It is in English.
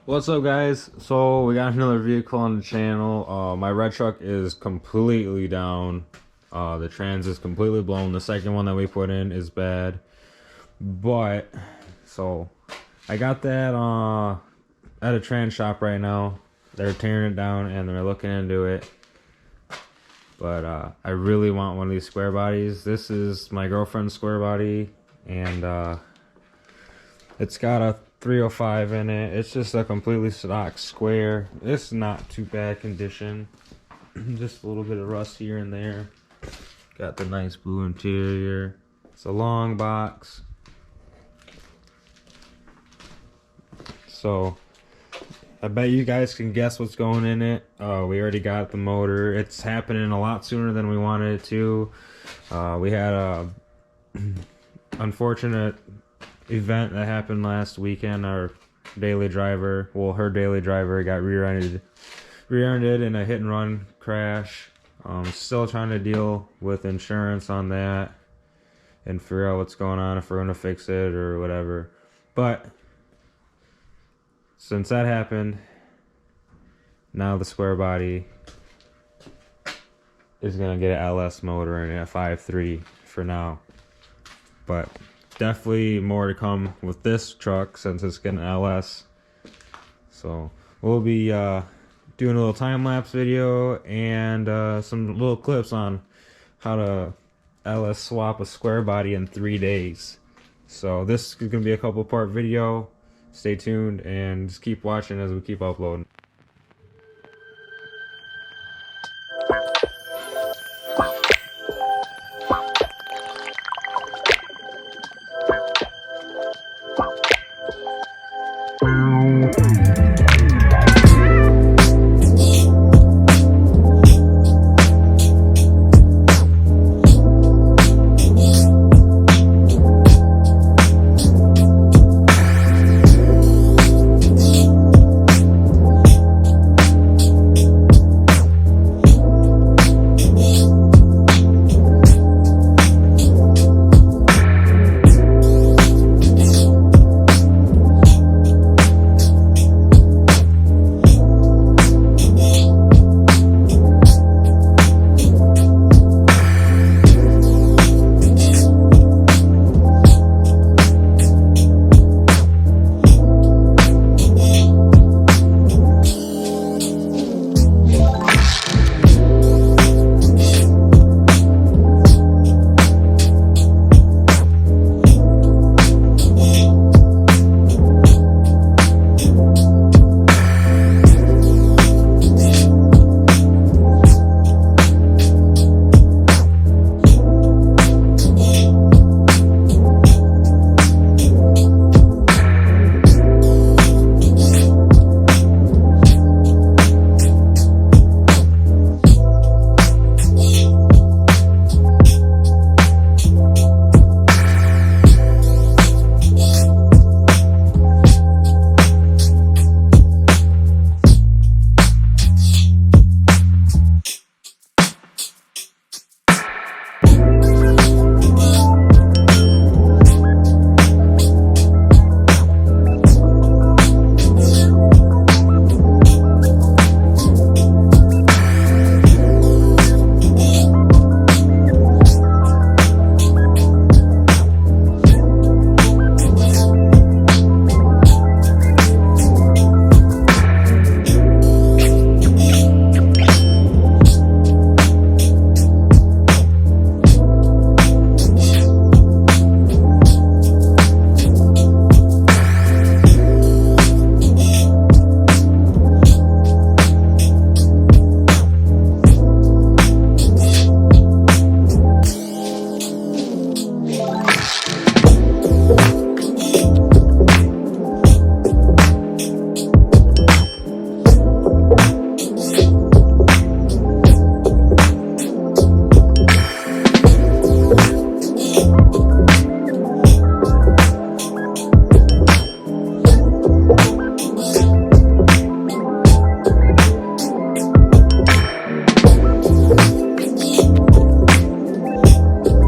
What's up, guys? So we got another vehicle on the channel. My red truck is completely down. The trans is completely blown. The second one that we put in is bad, but so I got that at a trans shop right now. They're tearing it down and they're looking into it, but I really want one of these square bodies. This is my girlfriend's square body, and it's got a 305 in it. It's just a completely stock square. It's not too bad condition. Just a little bit of rust here and there. Got the nice blue interior. It's a long box. So I bet you guys can guess what's going in it. We already got the motor. It's happening a lot sooner than we wanted it to. We had a unfortunate event that happened last weekend. Our daily driver, well, her daily driver got rear-ended in a hit and run crash. Still trying to deal with insurance on that and figure out what's going on, if we're gonna fix it or whatever. But since that happened, now the square body is gonna get an LS motor and a 5.3 for now. But definitely more to come with this truck since it's getting LS. So we'll be doing a little time-lapse video and some little clips on how to LS swap a square body in 3 days. So this is gonna be a couple part video. Stay tuned and just keep watching as we keep uploading.